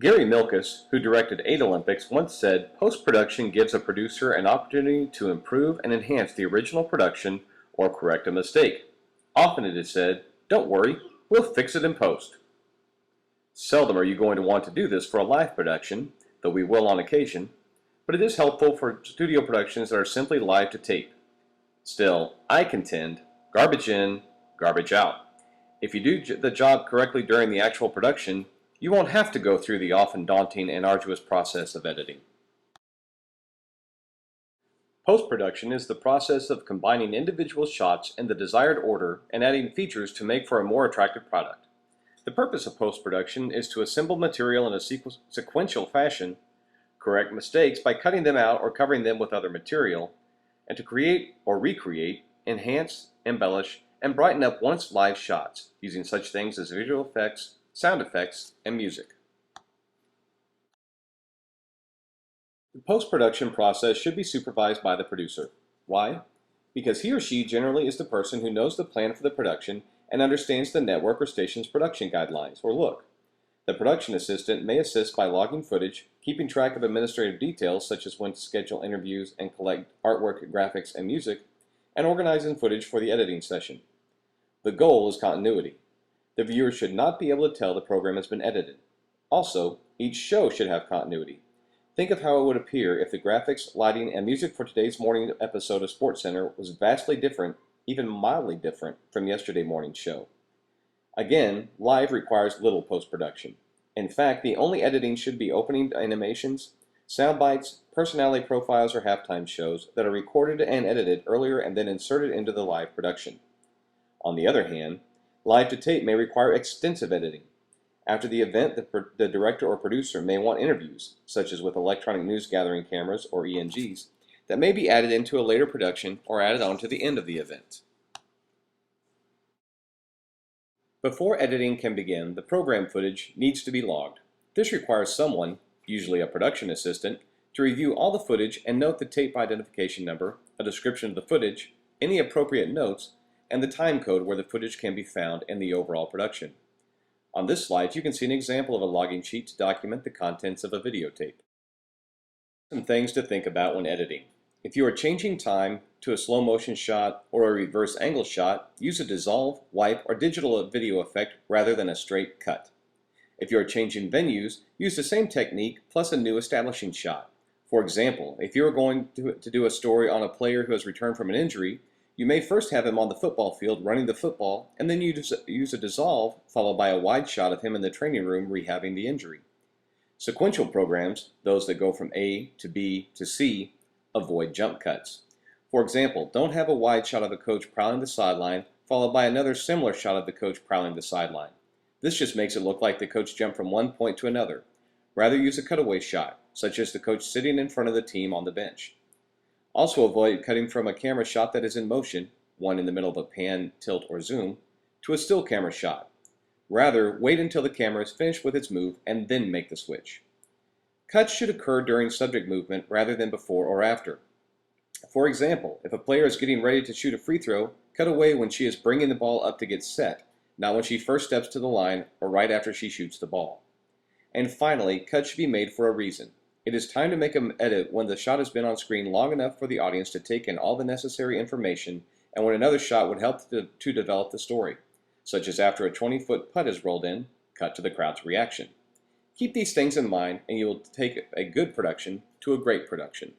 Gary Milkis, who directed 8 Olympics, once said, "Post-production gives a producer an opportunity to improve and enhance the original production or correct a mistake. Often it is said, 'Don't worry, we'll fix it in post.' Seldom are you going to want to do this for a live production, though we will on occasion, but it is helpful for studio productions that are simply live to tape. Still, I contend, garbage in, garbage out. If you do the job correctly during the actual production, you won't have to go through the often daunting and arduous process of editing. Post-production is the process of combining individual shots in the desired order and adding features to make for a more attractive product. The purpose of post-production is to assemble material in a sequential fashion, correct mistakes by cutting them out or covering them with other material, and to create or recreate, enhance, embellish, and brighten up once live shots using such things as visual effects, sound effects, and music. The post-production process should be supervised by the producer. Why? Because he or she generally is the person who knows the plan for the production and understands the network or station's production guidelines or look. The production assistant may assist by logging footage, keeping track of administrative details such as when to schedule interviews and collect artwork, graphics, and music, and organizing footage for the editing session. The goal is continuity. The viewer should not be able to tell the program has been edited. Also, each show should have continuity. Think of how it would appear if the graphics, lighting, and music for today's morning episode of SportsCenter was vastly different, even mildly different, from yesterday morning's show. Again, live requires little post-production. In fact, the only editing should be opening animations, sound bites, personality profiles, or halftime shows that are recorded and edited earlier and then inserted into the live production. On the other hand, live to tape may require extensive editing. After the event, the director or producer may want interviews, such as with electronic news gathering cameras or ENGs, that may be added into a later production or added on to the end of the event. Before editing can begin, the program footage needs to be logged. This requires someone, usually a production assistant, to review all the footage and note the tape identification number, a description of the footage, any appropriate notes, and the time code where the footage can be found in the overall production. On this slide, you can see an example of a logging sheet to document the contents of a videotape. Some things to think about when editing. If you are changing time to a slow motion shot or a reverse angle shot, use a dissolve, wipe, or digital video effect rather than a straight cut. If you are changing venues, use the same technique plus a new establishing shot. For example, if you are going to do a story on a player who has returned from an injury, you may first have him on the football field running the football, and then you use a dissolve followed by a wide shot of him in the training room rehabbing the injury. Sequential programs, those that go from A to B to C, avoid jump cuts. For example, don't have a wide shot of the coach prowling the sideline followed by another similar shot of the coach prowling the sideline. This just makes it look like the coach jumped from one point to another. Rather use a cutaway shot, such as the coach sitting in front of the team on the bench. Also avoid cutting from a camera shot that is in motion, one in the middle of a pan, tilt, or zoom, to a still camera shot. Rather, wait until the camera is finished with its move and then make the switch. Cuts should occur during subject movement rather than before or after. For example, if a player is getting ready to shoot a free throw, cut away when she is bringing the ball up to get set, not when she first steps to the line or right after she shoots the ball. And finally, cuts should be made for a reason. It is time to make an edit when the shot has been on screen long enough for the audience to take in all the necessary information and when another shot would help to develop the story, such as after a 20-foot putt is rolled in, cut to the crowd's reaction. Keep these things in mind and you will take a good production to a great production.